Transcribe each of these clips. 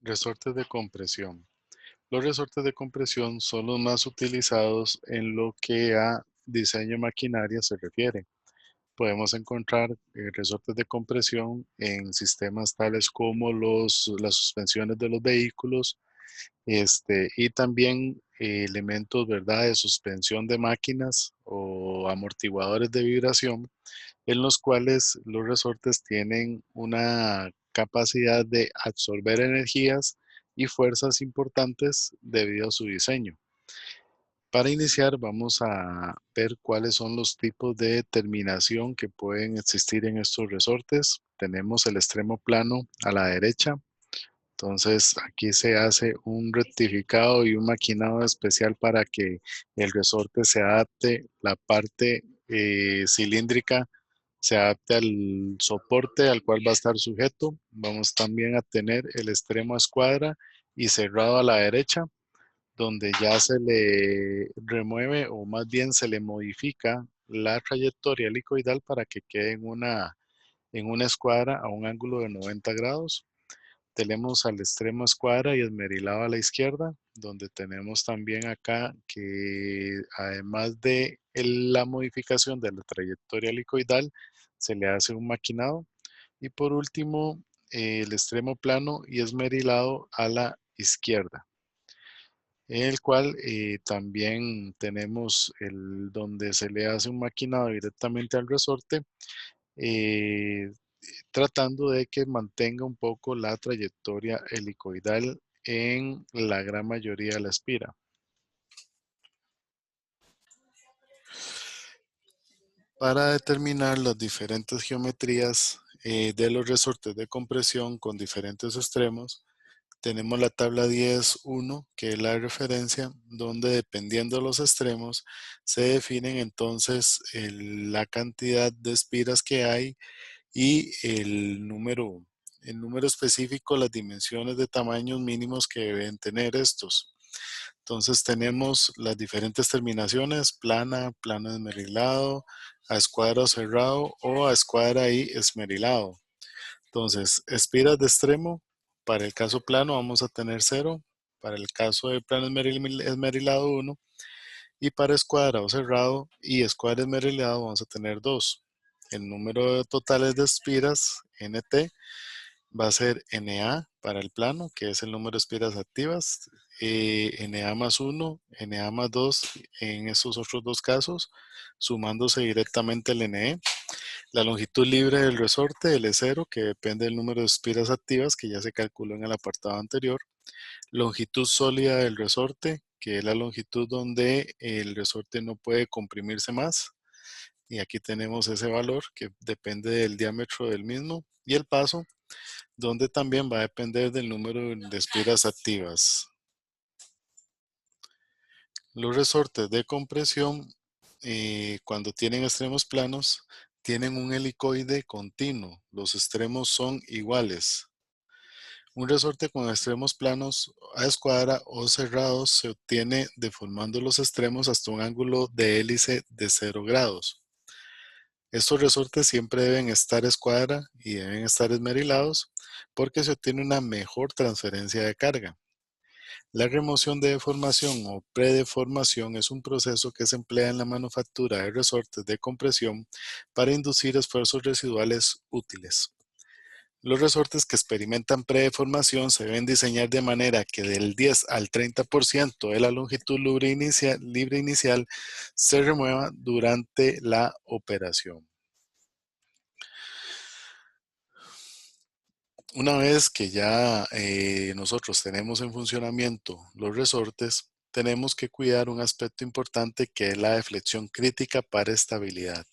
Resortes de compresión. Los resortes de compresión son los más utilizados en lo que a diseño de maquinaria se refiere. Podemos encontrar resortes de compresión en sistemas tales como las suspensiones de los vehículos, y también elementos, ¿verdad?, de suspensión de máquinas o amortiguadores de vibración, en los cuales los resortes tienen una capacidad de absorber energías y fuerzas importantes debido a su diseño. Para iniciar, vamos a ver cuáles son los tipos de terminación que pueden existir en estos resortes. Tenemos el extremo plano a la derecha. Entonces, aquí se hace un rectificado y un maquinado especial para que el resorte se adapte, la parte cilíndrica se adapte al soporte al cual va a estar sujeto. Vamos también a tener el extremo a escuadra y cerrado a la derecha, donde ya se le remueve o más bien se le modifica la trayectoria helicoidal para que quede en una escuadra a un ángulo de 90 grados. Tenemos al extremo escuadra y esmerilado a la izquierda, donde tenemos también acá que además de la modificación de la trayectoria helicoidal, se le hace un maquinado. Y por último, el extremo plano y esmerilado a la izquierda, en el cual también tenemos el donde se le hace un maquinado directamente al resorte, eh, tratando de que mantenga un poco la trayectoria helicoidal en la gran mayoría de la espira. Para determinar las diferentes geometrías de los resortes de compresión con diferentes extremos, tenemos la tabla 10.1, que es la referencia, donde dependiendo de los extremos se definen entonces la cantidad de espiras que hay y el número específico, las dimensiones de tamaños mínimos que deben tener estos. Entonces tenemos las diferentes terminaciones: plana, plano esmerilado, a escuadra o cerrado o a escuadra y esmerilado. Entonces, espiras de extremo, para el caso plano vamos a tener 0, para el caso de plano esmerilado 1, y para escuadra o cerrado y escuadra esmerilado vamos a tener 2. El número de totales de espiras, NT, va a ser NA para el plano, que es el número de espiras activas, NA más 1, NA más 2 en estos otros dos casos, sumándose directamente el NE. La longitud libre del resorte, L0, que depende del número de espiras activas, que ya se calculó en el apartado anterior. Longitud sólida del resorte, que es la longitud donde el resorte no puede comprimirse más. Y aquí tenemos ese valor que depende del diámetro del mismo. Y el paso, donde también va a depender del número de espiras activas. Los resortes de compresión, cuando tienen extremos planos, tienen un helicoide continuo. Los extremos son iguales. Un resorte con extremos planos a escuadra o cerrados se obtiene deformando los extremos hasta un ángulo de hélice de 0 grados. Estos resortes siempre deben estar a escuadra y deben estar esmerilados porque se obtiene una mejor transferencia de carga. La remoción de deformación o predeformación es un proceso que se emplea en la manufactura de resortes de compresión para inducir esfuerzos residuales útiles. Los resortes que experimentan predeformación se deben diseñar de manera que del 10 al 30% de la longitud libre inicial se remueva durante la operación. Una vez que ya nosotros tenemos en funcionamiento los resortes, tenemos que cuidar un aspecto importante, que es la deflexión crítica para estabilidad.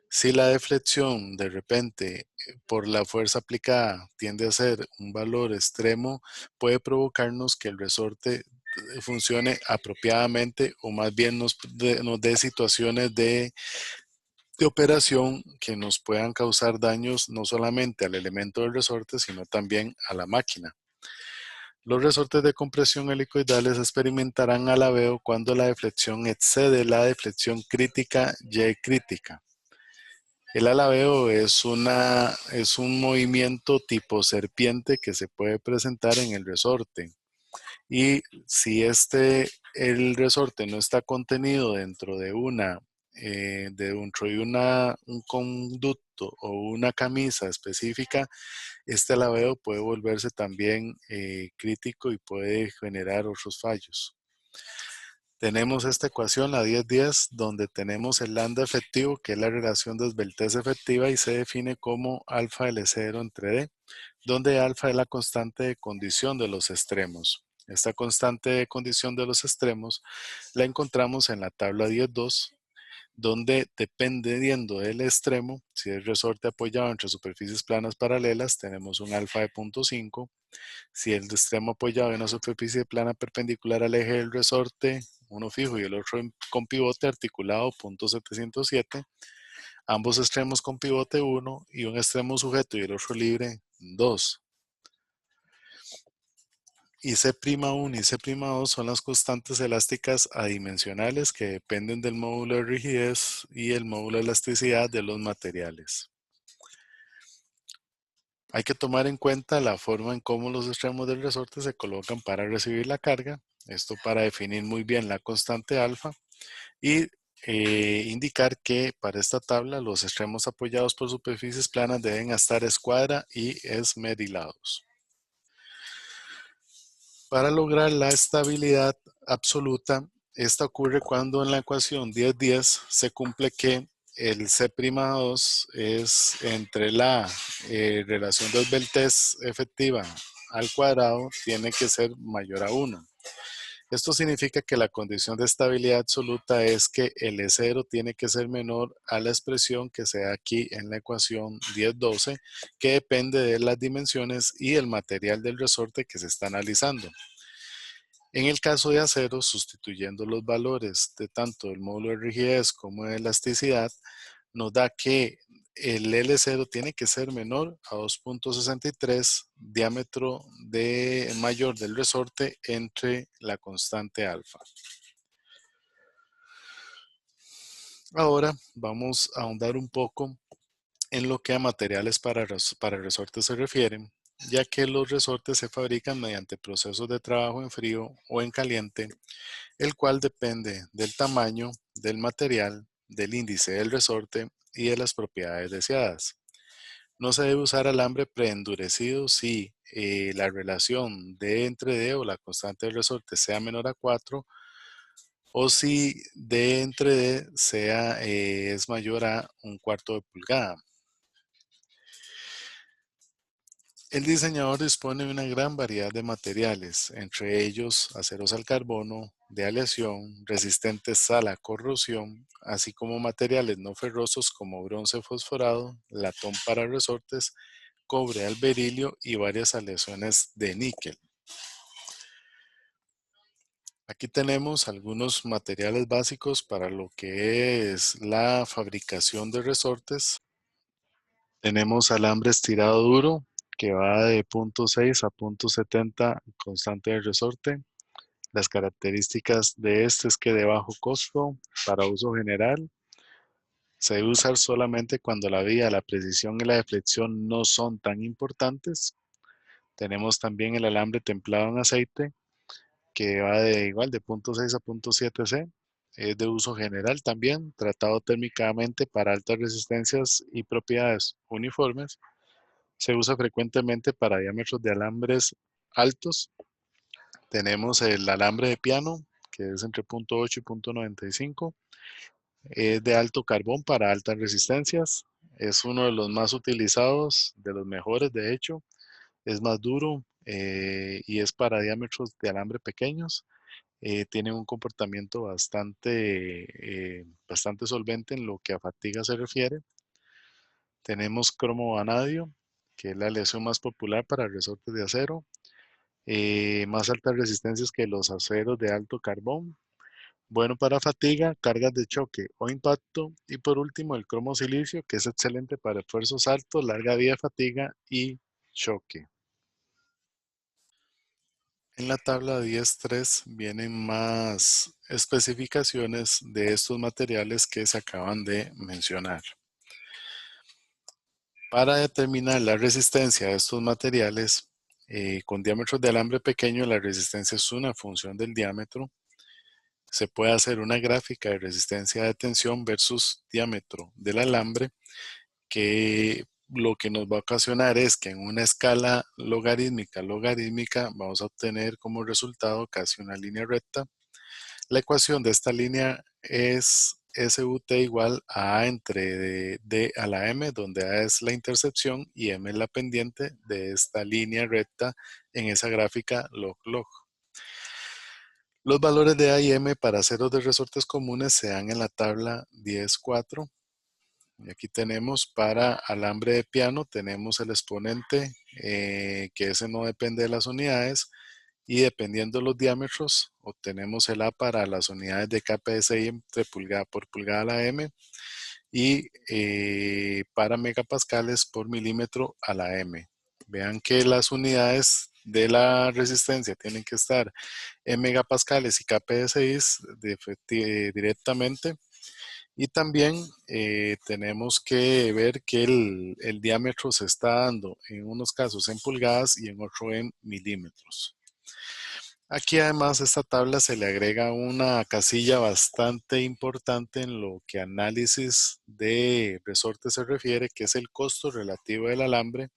Si la deflexión de repente por la fuerza aplicada tiende a ser un valor extremo, puede provocarnos que el resorte funcione apropiadamente o más bien nos dé situaciones de operación que nos puedan causar daños no solamente al elemento del resorte, sino también a la máquina. Los resortes de compresión helicoidales experimentarán alabeo cuando la deflexión excede la deflexión crítica Y crítica. El alabeo es un movimiento tipo serpiente que se puede presentar en el resorte. Y si el resorte no está contenido dentro de un conducto o una camisa específica, este alabeo puede volverse también crítico y puede generar otros fallos. Tenemos esta ecuación, la 10-10, donde tenemos el lambda efectivo, que es la relación de esbeltez efectiva, y se define como alfa L0 entre D, donde alfa es la constante de condición de los extremos. Esta constante de condición de los extremos la encontramos en la tabla 10.2, donde dependiendo del extremo, si es resorte apoyado entre superficies planas paralelas, tenemos un alfa de 0.5. Si el extremo apoyado en una superficie plana perpendicular al eje del resorte, uno fijo y el otro con pivote articulado, 0.707, ambos extremos con pivote 1 y un extremo sujeto y el otro libre, 2. Y C'1 y C'2 son las constantes elásticas adimensionales que dependen del módulo de rigidez y el módulo de elasticidad de los materiales. Hay que tomar en cuenta la forma en cómo los extremos del resorte se colocan para recibir la carga, esto para definir muy bien la constante alfa y indicar que para esta tabla los extremos apoyados por superficies planas deben estar escuadra y esmerilados. Para lograr la estabilidad absoluta, esta ocurre cuando en la ecuación 10-10 se cumple que el C'2 es entre la relación de esbeltez efectiva al cuadrado tiene que ser mayor a 1. Esto significa que la condición de estabilidad absoluta es que el E0 tiene que ser menor a la expresión que se da aquí en la ecuación 10-12, que depende de las dimensiones y el material del resorte que se está analizando. En el caso de acero, sustituyendo los valores de tanto el módulo de rigidez como de elasticidad, nos da que el L0 tiene que ser menor a 2.63 diámetro mayor del resorte entre la constante alfa. Ahora vamos a ahondar un poco en lo que a materiales para resortes se refieren, ya que los resortes se fabrican mediante procesos de trabajo en frío o en caliente, el cual depende del tamaño, del material, del índice del resorte y de las propiedades deseadas. No se debe usar alambre preendurecido si la relación D entre D o la constante del resorte sea menor a 4 o si D entre D es mayor a 1/4 de pulgada. El diseñador dispone de una gran variedad de materiales, entre ellos aceros al carbono, de aleación, resistentes a la corrosión, así como materiales no ferrosos como bronce fosforado, latón para resortes, cobre al berilio y varias aleaciones de níquel. Aquí tenemos algunos materiales básicos para lo que es la fabricación de resortes. Tenemos alambre estirado duro que va de 0.6 a 0.70 constante de resorte. Las características de este es que de bajo costo para uso general. Se debe usar solamente cuando la vía, la precisión y la deflexión no son tan importantes. Tenemos también el alambre templado en aceite que va de igual de 0.6 a 0.7 C. Es de uso general también, tratado térmicamente para altas resistencias y propiedades uniformes. Se usa frecuentemente para diámetros de alambres altos. Tenemos el alambre de piano, que es entre 0.8 y 0.95. Es de alto carbón para altas resistencias. Es uno de los más utilizados, de los mejores de hecho. Es más duro y es para diámetros de alambre pequeños. Tiene un comportamiento bastante solvente en lo que a fatiga se refiere. Tenemos cromo vanadio, que es la aleación más popular para resortes de acero. Más altas resistencias que los aceros de alto carbón. Bueno para fatiga, cargas de choque o impacto. Y por último, el cromo silicio, que es excelente para esfuerzos altos, larga vía de fatiga y choque. En la tabla 10.3 vienen más especificaciones de estos materiales que se acaban de mencionar. Para determinar la resistencia de estos materiales, con diámetros de alambre pequeño, la resistencia es una función del diámetro. Se puede hacer una gráfica de resistencia de tensión versus diámetro del alambre, que lo que nos va a ocasionar es que en una escala logarítmica vamos a obtener como resultado casi una línea recta. La ecuación de esta línea es SUT igual a A entre D a la M, donde A es la intercepción y M es la pendiente de esta línea recta en esa gráfica log-log. Los valores de A y M para ceros de resortes comunes se dan en la tabla 10.4. Y aquí tenemos para alambre de piano, tenemos el exponente, que ese no depende de las unidades, y dependiendo de los diámetros, obtenemos el A para las unidades de kPSI entre pulgada por pulgada a la M, y para megapascales por milímetro a la M. Vean que las unidades de la resistencia tienen que estar en megapascales y kPSI directamente. Y también tenemos que ver que el diámetro se está dando en unos casos en pulgadas y en otros en milímetros. Aquí además a esta tabla se le agrega una casilla bastante importante en lo que análisis de resortes se refiere, que es el costo relativo del alambre,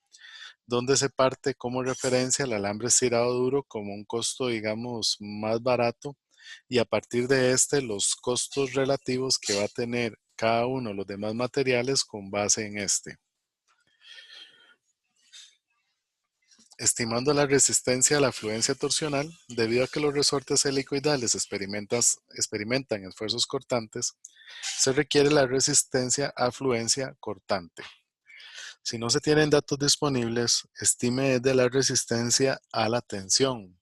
donde se parte como referencia el alambre estirado duro como un costo, digamos, más barato, y a partir de este los costos relativos que va a tener cada uno de los demás materiales con base en este. Estimando la resistencia a la fluencia torsional, debido a que los resortes helicoidales experimentan esfuerzos cortantes, se requiere la resistencia a fluencia cortante. Si no se tienen datos disponibles, estime de la resistencia a la tensión.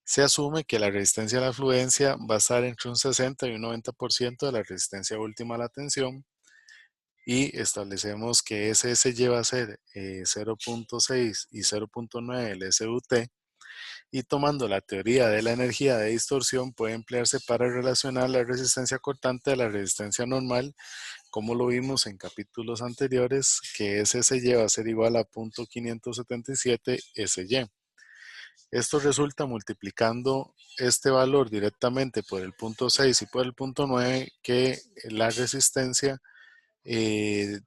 Se asume que la resistencia a la fluencia va a estar entre un 60 y un 90% de la resistencia última a la tensión, y establecemos que SS lleva a ser 0.6 y 0.9 el SUT, y tomando la teoría de la energía de distorsión puede emplearse para relacionar la resistencia cortante a la resistencia normal, como lo vimos en capítulos anteriores, que SS lleva a ser igual a 0.577 SY. Esto resulta multiplicando este valor directamente por el punto 6 y por el punto 9, que la resistencia eh,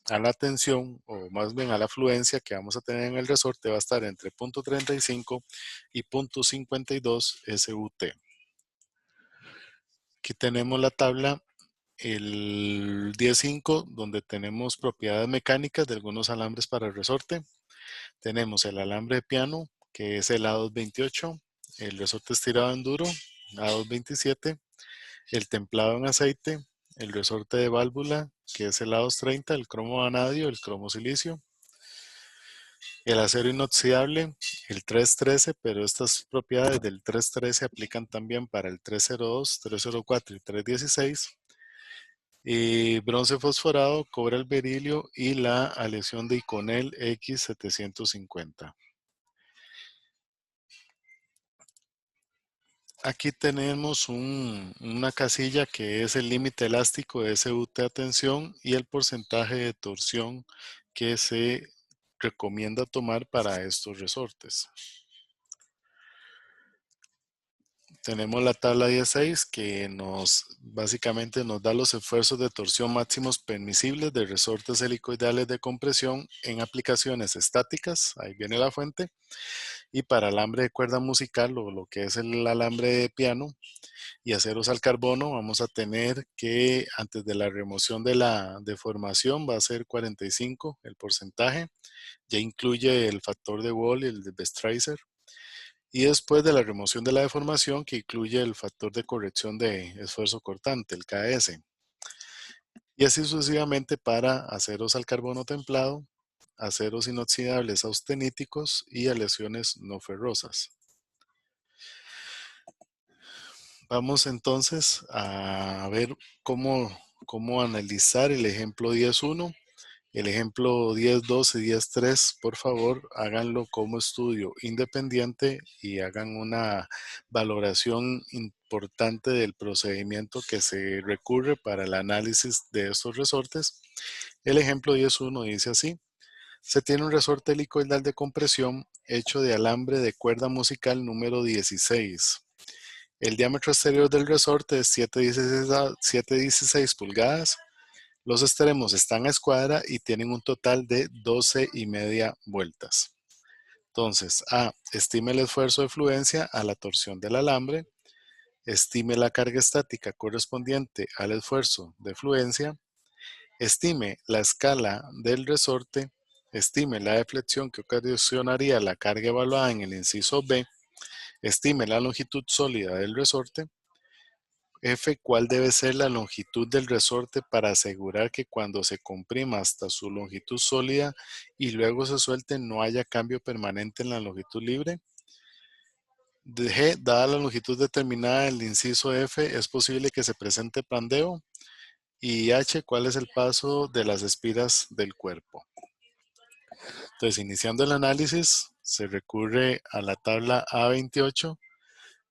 a la tensión, o más bien a la fluencia que vamos a tener en el resorte, va a estar entre 0.35 y 0.52 SUT. Aquí tenemos la tabla, el 10.5, donde tenemos propiedades mecánicas de algunos alambres para el resorte. Tenemos el alambre de piano, que es el A228, el resorte estirado en duro, A227, el templado en aceite, el resorte de válvula, que es el A230, el cromo vanadio, el cromo silicio, el acero inoxidable, el 313, pero estas propiedades del 313 aplican también para el 302, 304 y 316. Y bronce fosforado, cobre al berilio y la aleación de Iconel X750. Aquí tenemos una casilla que es el límite elástico de SUT a tensión y el porcentaje de torsión que se recomienda tomar para estos resortes. Tenemos la tabla 16 que básicamente nos da los esfuerzos de torsión máximos permisibles de resortes helicoidales de compresión en aplicaciones estáticas, ahí viene la fuente, y para alambre de cuerda musical, o lo que es el alambre de piano y aceros al carbono, vamos a tener que antes de la remoción de la deformación va a ser 45 el porcentaje, ya incluye el factor de Wall y el de Bestreiser. Y después de la remoción de la deformación, que incluye el factor de corrección de esfuerzo cortante, el KS. Y así sucesivamente para aceros al carbono templado, aceros inoxidables austeníticos y aleaciones no ferrosas. Vamos entonces a ver cómo analizar el ejemplo 10.1. El ejemplo 10.2 y 10.3, por favor, háganlo como estudio independiente y hagan una valoración importante del procedimiento que se recurre para el análisis de estos resortes. El ejemplo 10.1 dice así: se tiene un resorte helicoidal de compresión hecho de alambre de cuerda musical número 16. El diámetro exterior del resorte es 7,16 pulgadas. Los extremos están a escuadra y tienen un total de 12,5 vueltas. Entonces, A, estime el esfuerzo de fluencia a la torsión del alambre. Estime la carga estática correspondiente al esfuerzo de fluencia. Estime la escala del resorte. Estime la deflexión que ocasionaría la carga evaluada en el inciso B. Estime la longitud sólida del resorte. F, ¿cuál debe ser la longitud del resorte para asegurar que cuando se comprima hasta su longitud sólida y luego se suelte no haya cambio permanente en la longitud libre? G, dada la longitud determinada del inciso F, ¿es posible que se presente pandeo? Y H, ¿cuál es el paso de las espiras del cuerpo? Entonces, iniciando el análisis, se recurre a la tabla A28,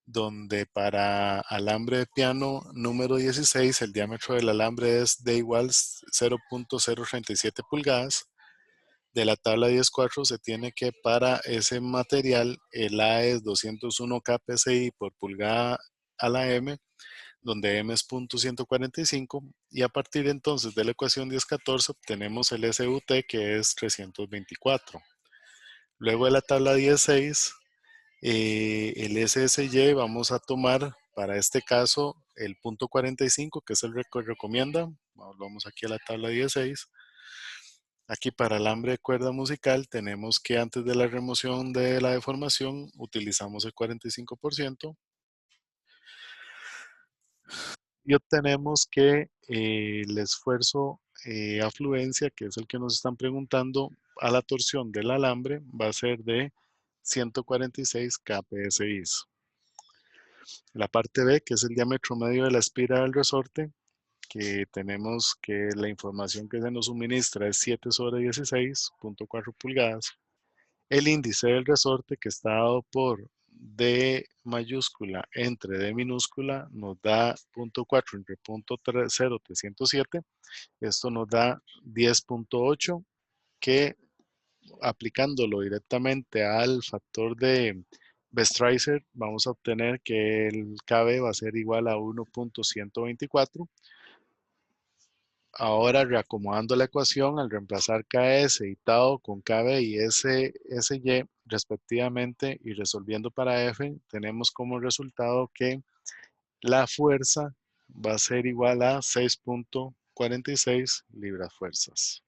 donde para alambre de piano número 16 el diámetro del alambre es de igual 0.037 pulgadas. De la tabla 10.4 se tiene que para ese material el A es 201 kpsi por pulgada a la M, donde M es 0.145, y a partir entonces de la ecuación 10.14 obtenemos el SUT, que es 324. Luego de la tabla 10.6, el SSY vamos a tomar para este caso el punto 45, que es el que recomienda. Vamos aquí a la tabla 16. Aquí para alambre de cuerda musical tenemos que antes de la remoción de la deformación utilizamos el 45% y obtenemos que el esfuerzo afluencia, que es el que nos están preguntando, a la torsión del alambre va a ser de 146 kpsi. La parte B, que es el diámetro medio de la espira del resorte, que tenemos que la información que se nos suministra es 7/16.4 pulgadas. El índice del resorte, que está dado por D mayúscula entre D minúscula, nos da 0.4 entre 0.307. Esto nos da 10.8, que aplicándolo directamente al factor de Bestreicher, vamos a obtener que el KB va a ser igual a 1.124. Ahora, reacomodando la ecuación, al reemplazar KS y Tau con KB y SY respectivamente y resolviendo para F, tenemos como resultado que la fuerza va a ser igual a 6.46 libras fuerzas.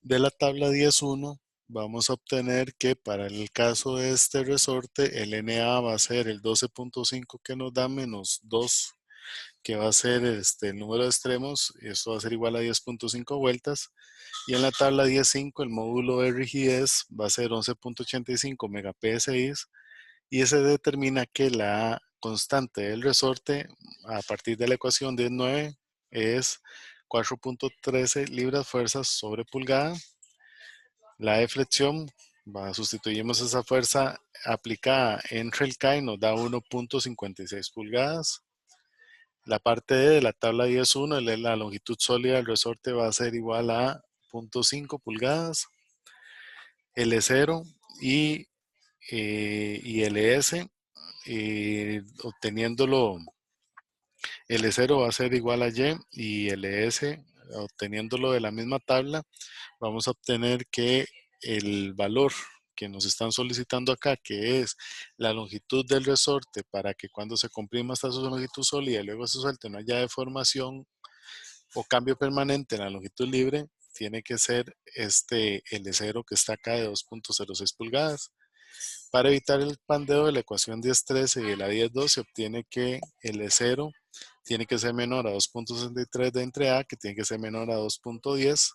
De la tabla 10.1 vamos a obtener que para el caso de este resorte el NA va a ser el 12.5, que nos da menos 2, que va a ser el número de extremos, y esto va a ser igual a 10.5 vueltas. Y en la tabla 10.5 el módulo de rigidez va a ser 11.85 megapsi, y ese determina que la constante del resorte a partir de la ecuación 19 es 4.13 libras fuerzas sobre pulgada. La deflexión, sustituimos esa fuerza aplicada entre el K y nos da 1.56 pulgadas. La parte D de la tabla 10.1, la longitud sólida del resorte va a ser igual a 0.5 pulgadas. L0 y LS, obteniéndolo, L0 va a ser igual a Y y LS, obteniéndolo de la misma tabla, vamos a obtener que el valor que nos están solicitando acá, que es la longitud del resorte para que cuando se comprima hasta su longitud sólida y luego se suelte no haya deformación o cambio permanente en la longitud libre, tiene que ser este L0 que está acá de 2.06 pulgadas. Para evitar el pandeo de la ecuación 10.13 y de la 10.2 se obtiene que L0 tiene que ser menor a 2.63 de entre A, que tiene que ser menor a 2.10.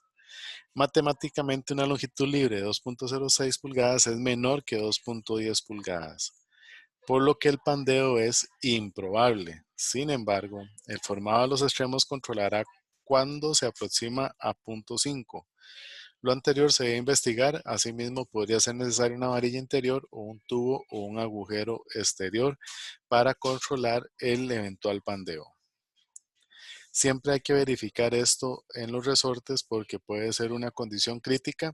Matemáticamente una longitud libre de 2.06 pulgadas es menor que 2.10 pulgadas, por lo que el pandeo es improbable. Sin embargo, el formado de los extremos controlará cuando se aproxima a 0.5, Lo anterior se debe investigar, asimismo podría ser necesaria una varilla interior o un tubo o un agujero exterior para controlar el eventual pandeo. Siempre hay que verificar esto en los resortes porque puede ser una condición crítica.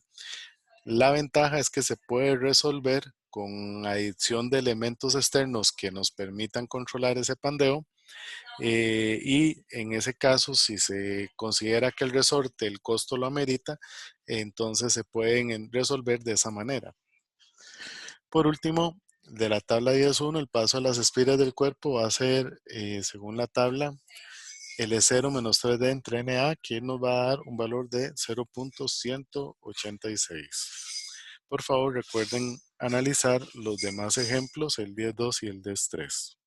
La ventaja es que se puede resolver con adición de elementos externos que nos permitan controlar ese pandeo. Y en ese caso, si se considera que el resorte, el costo lo amerita, entonces se pueden resolver de esa manera. Por último, de la tabla 10.1, el paso a las espiras del cuerpo va a ser, según la tabla, L0 menos 3D entre NA, que nos va a dar un valor de 0.186. Por favor, recuerden analizar los demás ejemplos, el 10.2 y el 10.3.